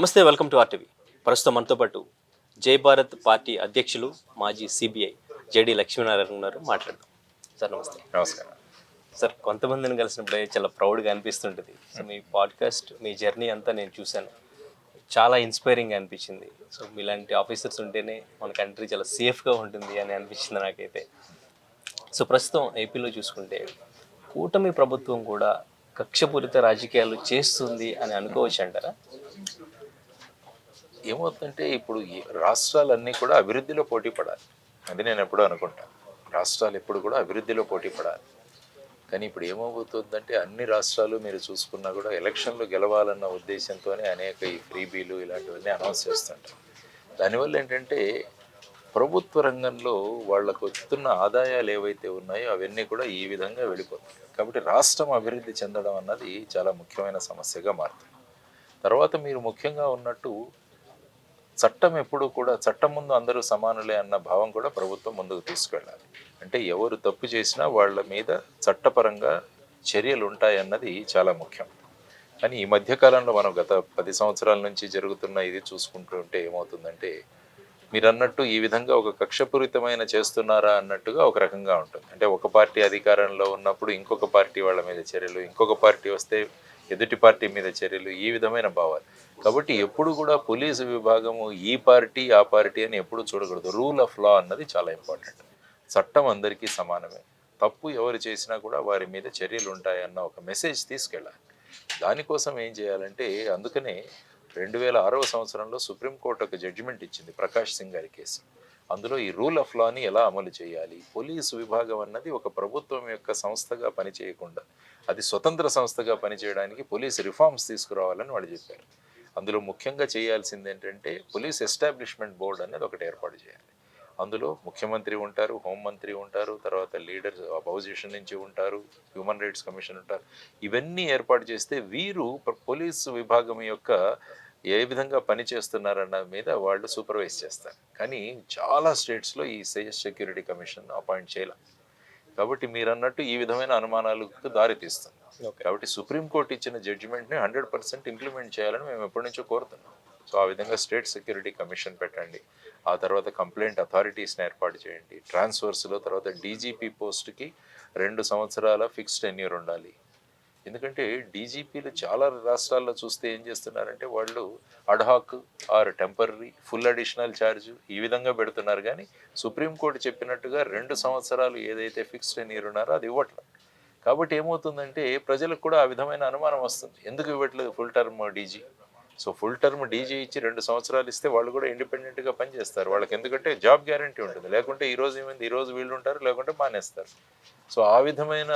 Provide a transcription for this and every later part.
నమస్తే, welcome to RTV. ప్రస్తుతం మనతో పాటు జై భారత్ పార్టీ అధ్యక్షులు మాజీ సిబిఐ జేడి లక్ష్మీనారాయణ ఉన్నారు. మాట్లాడదాం. సార్ నమస్తే. నమస్కారం. సార్, కొంతమందిని కలిసినప్పుడే చాలా ప్రౌడ్గా అనిపిస్తుంటుంది. సో మీ పాడ్కాస్ట్, మీ జర్నీ అంతా నేను చూశాను. చాలా ఇన్స్పైరింగ్గా అనిపించింది. సో మీలాంటి ఆఫీసర్స్ ఉంటేనే మన కంట్రీ చాలా సేఫ్గా ఉంటుంది అని అనిపించింది నాకైతే. సో ప్రస్తుతం ఏపీలో చూసుకుంటే కూటమి ప్రభుత్వం కూడా కక్షపూరిత రాజకీయాలు చేస్తుంది అని అనుకోవచ్చు అంటారా? ఏమవుతుందంటే ఇప్పుడు ఈ రాష్ట్రాలన్నీ కూడా అభివృద్ధిలో పోటీ పడాలి. అది నేను ఎప్పుడూ అనుకుంటాను. రాష్ట్రాలు ఎప్పుడు కూడా అభివృద్ధిలో పోటీ పడాలి. కానీ ఇప్పుడు ఏమవుతుందంటే అన్ని రాష్ట్రాలు మీరు చూసుకున్నా కూడా ఎలక్షన్లు గెలవాలన్న ఉద్దేశంతోనే అనేక ఈ ఫ్రీబీలు ఇలాంటివన్నీ అనౌన్స్ చేస్తుంటారు. దానివల్ల ఏంటంటే ప్రభుత్వ రంగంలో వాళ్ళకు వస్తున్న ఆదాయాలు ఏవైతే ఉన్నాయో అవన్నీ కూడా ఈ విధంగా వెళ్ళిపోతాయి. కాబట్టి రాష్ట్రం అభివృద్ధి చెందడం అన్నది చాలా ముఖ్యమైన సమస్యగా మారుతుంది. తర్వాత మీరు ముఖ్యంగా ఉన్నట్టు చట్టం ఎప్పుడు కూడా చట్టం ముందు అందరూ సమానులే అన్న భావం కూడా ప్రభుత్వం ముందుకు తీసుకెళ్ళాలి. అంటే ఎవరు తప్పు చేసినా వాళ్ళ మీద చట్టపరంగా చర్యలు ఉంటాయన్నది చాలా ముఖ్యం. కానీ ఈ మధ్యకాలంలో మనం గత 10 సంవత్సరాల నుంచి జరుగుతున్న ఇది చూసుకుంటుంటే ఏమవుతుందంటే మీరు అన్నట్టు ఈ విధంగా ఒక కక్షపూరితమైన చేస్తున్నారా అన్నట్టుగా ఒక రకంగా ఉంటుంది. అంటే ఒక పార్టీ అధికారంలో ఉన్నప్పుడు ఇంకొక పార్టీ వాళ్ళ మీద చర్యలు, ఇంకొక పార్టీ వస్తే ఎదుటి పార్టీ మీద చర్యలు, ఈ విధమైన భావాలు. కాబట్టి ఎప్పుడు కూడా పోలీసు విభాగము ఈ పార్టీ ఆ పార్టీ అని ఎప్పుడు చూడకూడదు. రూల్ ఆఫ్ లా అన్నది చాలా ఇంపార్టెంట్. చట్టం అందరికీ సమానమే. తప్పు ఎవరు చేసినా కూడా వారి మీద చర్యలు ఉంటాయన్న ఒక మెసేజ్ తీసుకెళ్ళాలి. దానికోసం ఏం చేయాలంటే అందుకనే 2006వ సంవత్సరంలో సుప్రీంకోర్టు ఒక జడ్జిమెంట్ ఇచ్చింది ప్రకాష్ సింగ్ గారి కేసు. అందులో ఈ రూల్ ఆఫ్ లాని ఎలా అమలు చేయాలి, పోలీసు విభాగం అన్నది ఒక ప్రభుత్వం యొక్క సంస్థగా పనిచేయకుండా అది స్వతంత్ర సంస్థగా పనిచేయడానికి పోలీస్ రిఫార్మ్స్ తీసుకురావాలని వాళ్ళు చెప్పారు. అందులో ముఖ్యంగా చేయాల్సింది ఏంటంటే పోలీస్ ఎస్టాబ్లిష్మెంట్ బోర్డు అనేది ఒకటి ఏర్పాటు చేయాలి. అందులో ముఖ్యమంత్రి ఉంటారు, హోంమంత్రి ఉంటారు, తర్వాత లీడర్స్ అపోజిషన్ నుంచి ఉంటారు, హ్యూమన్ రైట్స్ కమిషన్ ఉంటారు. ఇవన్నీ ఏర్పాటు చేస్తే వీరు పోలీసు విభాగం యొక్క ఏ విధంగా పని చేస్తున్నారన్న మీద వాళ్ళు సూపర్వైజ్ చేస్తారు. కానీ చాలా స్టేట్స్లో ఈ సెక్యూరిటీ కమిషన్ అపాయింట్ చేయాలి. కాబట్టి మీరు అన్నట్టు ఈ విధమైన అనుమానాలకు దారితీస్తుంది. కాబట్టి సుప్రీంకోర్టు ఇచ్చిన జడ్జిమెంట్ని 100% ఇంప్లిమెంట్ చేయాలని మేము ఎప్పటి నుంచో కోరుతున్నాం. సో ఆ విధంగా స్టేట్ సెక్యూరిటీ కమిషన్ పెట్టండి, ఆ తర్వాత కంప్లైంట్ అథారిటీస్ని ఏర్పాటు చేయండి, ట్రాన్స్ఫర్స్లో తర్వాత డీజీపీ పోస్ట్కి 2 సంవత్సరాల ఫిక్స్డ్ టెన్యూర్ ఉండాలి. ఎందుకంటే డీజీపీలు చాలా రాష్ట్రాల్లో చూస్తే ఏం చేస్తున్నారంటే వాళ్ళు ad hoc or temporary full additional charge ఈ విధంగా పెడుతున్నారు. కానీ సుప్రీంకోర్టు చెప్పినట్టుగా 2 సంవత్సరాలు ఏదైతే ఫిక్స్డ్ టెన్యూర్ ఉన్నారో అది ఇవ్వట్లేదు. కాబట్టి ఏమవుతుందంటే ప్రజలకు కూడా ఆ విధమైన అనుమానం వస్తుంది, ఎందుకు ఇవ్వట్లేదు full term DG. So full term DG ఇచ్చి 2 సంవత్సరాలు ఇస్తే వాళ్ళు కూడా ఇండిపెండెంట్గా పనిచేస్తారు. వాళ్ళకి ఎందుకంటే జాబ్ గ్యారంటీ ఉంటుంది. లేకుంటే ఈరోజు ఏమైంది, ఈరోజు వీళ్ళు ఉంటారు, లేకుంటే మానేస్తారు. సో ఆ విధమైన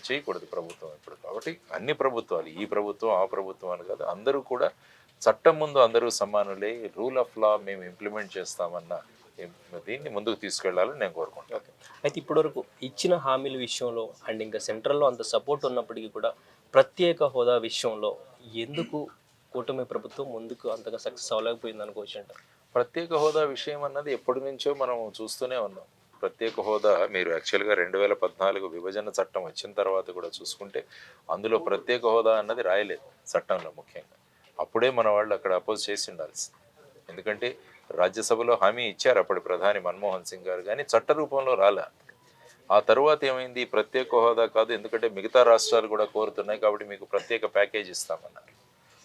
చేయకూడదు ప్రభుత్వం ఇప్పుడు. కాబట్టి అన్ని ప్రభుత్వాలు, ఈ ప్రభుత్వం ఆ ప్రభుత్వం అని కాదు, అందరూ కూడా చట్టం ముందు అందరూ సమానులే, రూల్ ఆఫ్ లా మేము ఇంప్లిమెంట్ చేస్తామన్న దీన్ని ముందుకు తీసుకెళ్లాలని నేను కోరుకుంటాను. అయితే ఇప్పటివరకు ఇచ్చిన హామీల విషయంలో అండ్ ఇంకా సెంట్రల్లో అంత సపోర్ట్ ఉన్నప్పటికీ కూడా ప్రత్యేక హోదా విషయంలో ఎందుకు కూటమి ప్రభుత్వం ముందుకు అంతగా సక్సెస్ అవ్వలేకపోయింది అనుకోవచ్చు అంటారు? ప్రత్యేక హోదా విషయం అన్నది ఎప్పటి నుంచో మనం చూస్తూనే ఉన్నాం. ప్రత్యేక హోదా మీరు యాక్చువల్గా 2014 విభజన చట్టం వచ్చిన తర్వాత కూడా చూసుకుంటే అందులో ప్రత్యేక హోదా అన్నది రాయలేదు చట్టంలో. ముఖ్యంగా అప్పుడే మన వాళ్ళు అక్కడ అపోజ్ చేసి ఉండాల్సింది. ఎందుకంటే రాజ్యసభలో హామీ ఇచ్చారు అప్పటి ప్రధాని మన్మోహన్ సింగ్ గారు, కానీ చట్ట రూపంలో రాలే. ఆ తర్వాత ఏమైంది, ప్రత్యేక హోదా కాదు ఎందుకంటే మిగతా రాష్ట్రాలు కూడా కోరుతున్నాయి కాబట్టి మీకు ప్రత్యేక ప్యాకేజ్ ఇస్తామన్నారు.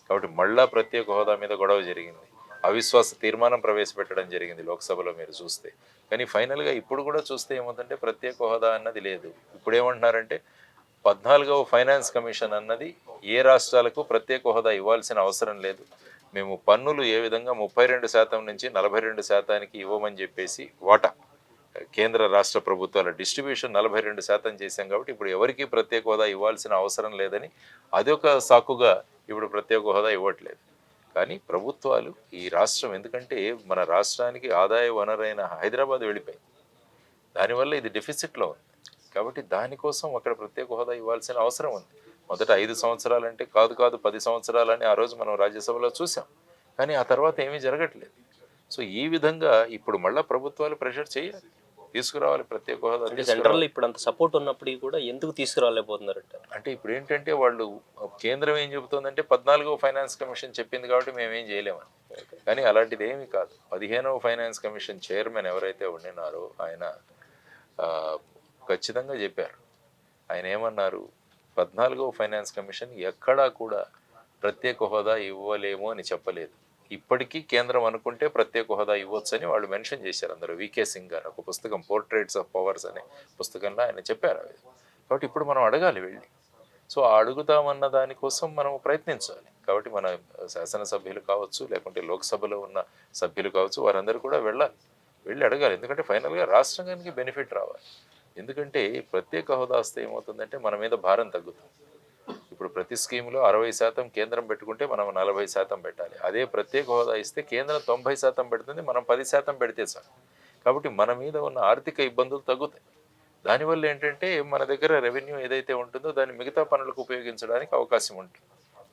కాబట్టి మళ్ళా ప్రత్యేక హోదా మీద గొడవ జరిగింది, అవిశ్వాస తీర్మానం ప్రవేశపెట్టడం జరిగింది లోక్సభలో మీరు చూస్తే. కానీ ఫైనల్గా ఇప్పుడు కూడా చూస్తే ఏమవుతుందంటే ప్రత్యేక హోదా అన్నది లేదు. ఇప్పుడు ఏమంటున్నారంటే 14వ ఫైనాన్స్ కమిషన్ అన్నది ఏ రాష్ట్రాలకు ప్రత్యేక హోదా ఇవ్వాల్సిన అవసరం లేదు, మేము పన్నులు ఏ విధంగా 32% నుంచి 42%కి ఇవ్వమని చెప్పేసి వాటా కేంద్ర రాష్ట్ర ప్రభుత్వాల డిస్ట్రిబ్యూషన్ 42% చేశాం కాబట్టి ఇప్పుడు ఎవరికి ప్రత్యేక హోదా ఇవ్వాల్సిన అవసరం లేదని అదొక సాకుగా ఇప్పుడు ప్రత్యేక హోదా ఇవ్వట్లేదు. కానీ ప్రభుత్వాలు ఈ రాష్ట్రం, ఎందుకంటే మన రాష్ట్రానికి ఆదాయ వనరైన హైదరాబాద్ వెళ్ళిపోయింది, దానివల్ల ఇది డెఫిసిట్లో ఉంది. కాబట్టి దానికోసం అక్కడ ప్రత్యేక హోదా ఇవ్వాల్సిన అవసరం ఉంది. మొదట 5 సంవత్సరాలంటే కాదు 10 సంవత్సరాలని ఆ రోజు మనం రాజ్యసభలో చూసాం. కానీ ఆ తర్వాత ఏమీ జరగట్లేదు. సో ఈ విధంగా ఇప్పుడు మళ్ళీ ప్రభుత్వాలు ప్రెషర్ చేయాలి. తీసుకురావాలి, ప్రత్యేక హోదా అంటే సెంట్రల్ ఇప్పుడు అంత సపోర్ట్ ఉన్నప్పటికీ కూడా ఎందుకు తీసుకురాలేకపోతున్నారు అంటారు? అంటే ఇప్పుడు ఏంటంటే వాళ్ళు కేంద్రం ఏం చెబుతోందంటే 14వ ఫైనాన్స్ కమిషన్ చెప్పింది కాబట్టి మేమేం చేయలేమని. కానీ అలాంటిది ఏమీ కాదు. 15వ ఫైనాన్స్ కమిషన్ చైర్మన్ ఎవరైతే ఉండినారో ఆయన ఖచ్చితంగా చెప్పారు. ఆయన ఏమన్నారు, 14వ ఫైనాన్స్ కమిషన్ ఎక్కడా కూడా ప్రత్యేక హోదా ఇవ్వలేము అని చెప్పలేదు. ఇప్పటికీ కేంద్రం అనుకుంటే ప్రత్యేక హోదా ఇవ్వచ్చు అని వాళ్ళు మెన్షన్ చేశారు అందరూ. వికే సింగ్ గారు ఒక పుస్తకం పోర్ట్రేట్స్ ఆఫ్ పవర్స్ అనే పుస్తకంలో ఆయన చెప్పారు అది. కాబట్టి ఇప్పుడు మనం అడగాలి వెళ్ళి. సో అడుగుతామన్న దానికోసం మనం ప్రయత్నించాలి. కాబట్టి మన శాసనసభ్యులు కావచ్చు, లేకుంటే లోక్సభలో ఉన్న సభ్యులు కావచ్చు, వారందరూ కూడా వెళ్ళి అడగాలి. ఎందుకంటే ఫైనల్గా రాష్ట్రానికి బెనిఫిట్ రావాలి. ఎందుకంటే ప్రత్యేక హోదా వస్తే ఏమవుతుందంటే మన మీద భారం తగ్గుతుంది. ఇప్పుడు ప్రతి స్కీమ్లో 60% కేంద్రం పెట్టుకుంటే మనం 40% పెట్టాలి. అదే ప్రత్యేక హోదా ఇస్తే కేంద్రం 90% పెడుతుంది, మనం 10% పెడితే చాలు. కాబట్టి మన మీద ఉన్న ఆర్థిక ఇబ్బందులు తగ్గుతాయి. దానివల్ల ఏంటంటే మన దగ్గర రెవెన్యూ ఏదైతే ఉంటుందో దాన్ని మిగతా పనులకు ఉపయోగించడానికి అవకాశం ఉంటుంది.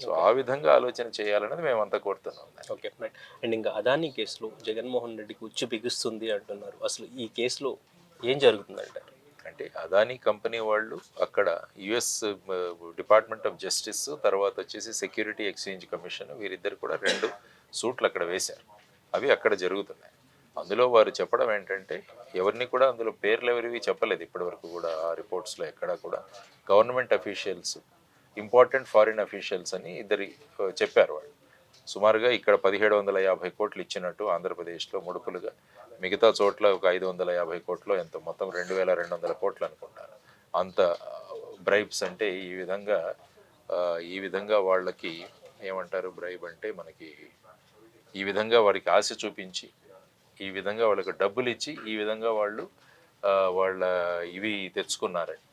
సో ఆ విధంగా ఆలోచన చేయాలన్నది మేమంతా కోరుతున్నాం. Okay right. అండ్ ఇంకా అదానీ కేసులో జగన్మోహన్ రెడ్డికి ఉచ్చు బిగుస్తుంది అంటున్నారు. అసలు ఈ కేసులో ఏం జరుగుతుందంటారు? అంటే అదానీ కంపెనీ వాళ్ళు అక్కడ యుఎస్ డిపార్ట్మెంట్ ఆఫ్ జస్టిస్, తర్వాత వచ్చేసి సెక్యూరిటీ ఎక్స్చేంజ్ కమిషన్, వీరిద్దరు కూడా 2 సూట్లు అక్కడ వేశారు. అవి అక్కడ జరుగుతున్నాయి. అందులో వారు చెప్పడం ఏంటంటే ఎవరిని కూడా అందులో పేర్లు ఎవరివి చెప్పలేదు ఇప్పటివరకు కూడా. ఆ రిపోర్ట్స్లో ఎక్కడా కూడా government officials, important foreign officials అని ఇద్దరు చెప్పారు వాళ్ళు. సుమారుగా ఇక్కడ 1750 కోట్లు ఇచ్చినట్టు ఆంధ్రప్రదేశ్లో ముడుపులుగా, మిగతా చోట్ల ఒక 550 కోట్లు, ఎంత మొత్తం 2200 కోట్లు అనుకుంటాను. అంత బ్రైబ్స్ అంటే ఈ విధంగా వాళ్ళకి ఏమంటారు, బ్రైబ్ అంటే మనకి ఈ విధంగా వారికి ఆశ చూపించి, ఈ విధంగా వాళ్ళకి డబ్బులు ఇచ్చి, ఈ విధంగా వాళ్ళు వాళ్ళ ఇవి తెచ్చుకున్నారని,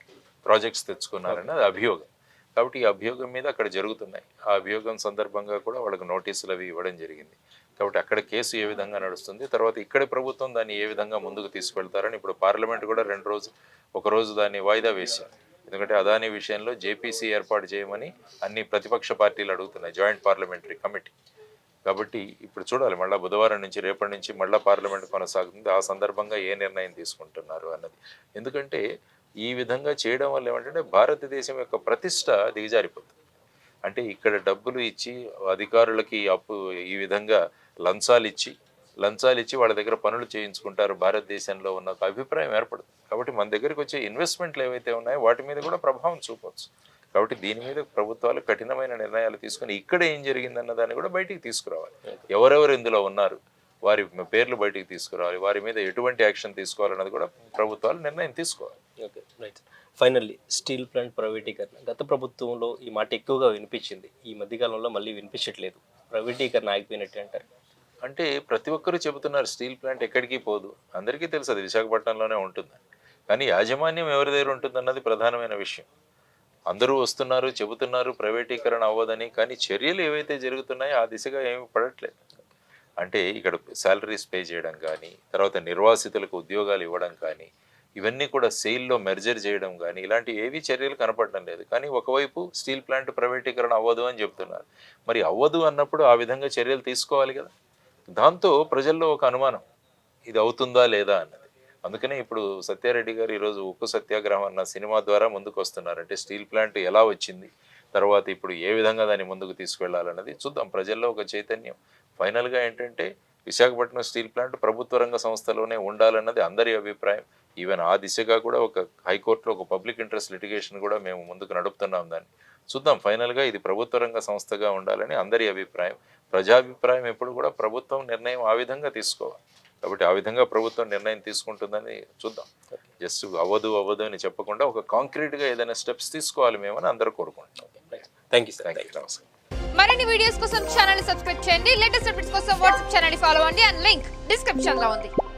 ప్రాజెక్ట్స్ తెచ్చుకున్నారని అది అభియోగం. కాబట్టి ఈ అభియోగం మీద అక్కడ జరుగుతున్నాయి. ఆ అభియోగం సందర్భంగా కూడా వాళ్ళకి నోటీసులు అవి ఇవ్వడం జరిగింది. కాబట్టి అక్కడ కేసు ఏ విధంగా నడుస్తుంది, తర్వాత ఇక్కడి ప్రభుత్వం దాన్ని ఏ విధంగా ముందుకు తీసుకెళ్తారని ఇప్పుడు పార్లమెంట్ కూడా ఒక రోజు దాన్ని వాయిదా వేశారు. ఎందుకంటే అదానీ విషయంలో జేపీసీ ఏర్పాటు చేయమని అన్ని ప్రతిపక్ష పార్టీలు అడుగుతున్నాయి, జాయింట్ పార్లమెంటరీ కమిటీ. కాబట్టి ఇప్పుడు చూడాలి, మళ్ళీ బుధవారం నుంచి రేపటి నుంచి మళ్ళీ పార్లమెంట్ కొనసాగుతుంది. ఆ సందర్భంగా ఏ నిర్ణయం తీసుకుంటున్నారు అన్నది. ఎందుకంటే ఈ విధంగా చేయడం వల్ల ఏమంటే భారతదేశం యొక్క ప్రతిష్ట దిగజారిపోతుంది. అంటే ఇక్కడ డబ్బులు ఇచ్చి అధికారులకి ఈ విధంగా లంచాలు ఇచ్చి వాళ్ళ దగ్గర పనులు చేయించుకుంటారు, భారతదేశంలో ఉన్న ఒక అభిప్రాయం ఏర్పడుతుంది. కాబట్టి మన దగ్గరికి వచ్చే ఇన్వెస్ట్మెంట్లు ఏవైతే ఉన్నాయో వాటి మీద కూడా ప్రభావం చూపవచ్చు. కాబట్టి దీని మీద ప్రభుత్వాలు కఠినమైన నిర్ణయాలు తీసుకుని ఇక్కడ ఏం జరిగిందన్న దాన్ని కూడా బయటికి తీసుకురావాలి. ఎవరెవరు ఇందులో ఉన్నారు వారి పేర్లు బయటికి తీసుకురావాలి, వారి మీద ఎటువంటి యాక్షన్ తీసుకోవాలన్నది కూడా ప్రభుత్వాలు నిర్ణయం తీసుకోవాలి. Okay right. Finally steel plant ప్రైవేటీకరణ గత ప్రభుత్వంలో ఈ మాట ఎక్కువగా వినిపించింది, ఈ మధ్యకాలంలో మళ్ళీ వినిపించట్లేదు. ప్రైవేటీకరణ ఆగిపోయినట్టు అంటారు? అంటే ప్రతి ఒక్కరూ చెబుతున్నారు స్టీల్ ప్లాంట్ ఎక్కడికి పోదు, అందరికీ తెలుసు అది విశాఖపట్నంలోనే ఉంటుంది. కానీ యాజమాన్యం ఎవరి దగ్గర ఉంటుందన్నది ప్రధానమైన విషయం. అందరూ వస్తున్నారు చెబుతున్నారు ప్రైవేటీకరణ అవ్వదని, కానీ చర్యలు ఏవైతే జరుగుతున్నాయో ఆ దిశగా ఏమి పడట్లేదు. అంటే ఇక్కడ శాలరీస్ పే చేయడం కానీ, తర్వాత నిర్వాసితులకు ఉద్యోగాలు ఇవ్వడం కానీ, ఇవన్నీ కూడా సెయిల్లో మెర్జర్ చేయడం కానీ, ఇలాంటి ఏవి చర్యలు కనపడడం లేదు. కానీ ఒకవైపు స్టీల్ ప్లాంట్ ప్రైవేటీకరణ అవ్వదు అని చెప్తున్నారు. మరి అవ్వదు అన్నప్పుడు ఆ విధంగా చర్యలు తీసుకోవాలి కదా. దాంతో ప్రజల్లో ఒక అనుమానం, ఇది అవుతుందా లేదా అన్నది. అందుకనే ఇప్పుడు సత్యారెడ్డి గారు ఈరోజు ఉక్కు సత్యాగ్రహం అన్న సినిమా ద్వారా ముందుకు వస్తున్నారు. అంటే స్టీల్ ప్లాంట్ ఎలా వచ్చింది, తర్వాత ఇప్పుడు ఏ విధంగా దాన్ని ముందుకు తీసుకువెళ్ళాలన్నది చూద్దాం. ప్రజల్లో ఒక చైతన్యం. ఫైనల్గా ఏంటంటే విశాఖపట్నం స్టీల్ ప్లాంట్ ప్రభుత్వ రంగ సంస్థలోనే ఉండాలన్నది అందరి అభిప్రాయం. ఈవెన్ ఆ దిశగా కూడా ఒక హైకోర్టులో ఒక పబ్లిక్ ఇంట్రెస్ట్ లిటిగేషన్ కూడా మేము ముందుకు నడుపుతున్నాం. దాన్ని చూద్దాం. ఫైనల్గా ఇది ప్రభుత్వ రంగ సంస్థగా ఉండాలని అందరి అభిప్రాయం. ప్రజాభిప్రాయం ఎప్పుడు కూడా ప్రభుత్వం నిర్ణయం ఆ విధంగా తీసుకోవాలి. కాబట్టి ఆ విధంగా ప్రభుత్వం నిర్ణయం తీసుకుంటుందని చూద్దాం. జస్ట్ అవ్వదు అని చెప్పకుండా ఒక కాంక్రీట్గా ఏదైనా స్టెప్స్ తీసుకోవాలి మేమని అందరూ కోరుకుంటున్నాం. Thank you sir. నమస్కారం. మరిన్ని వీడియోస్ కోసం ఛానల్ సబ్స్క్రైబ్ చేయండి. లేటెస్ట్ అప్డేట్స్ కోసం వాట్సాప్ ఛానల్ ఫాలో అవ్వండి. అండ్ లింక్ డిస్క్రిప్షన్ లో ఉంది.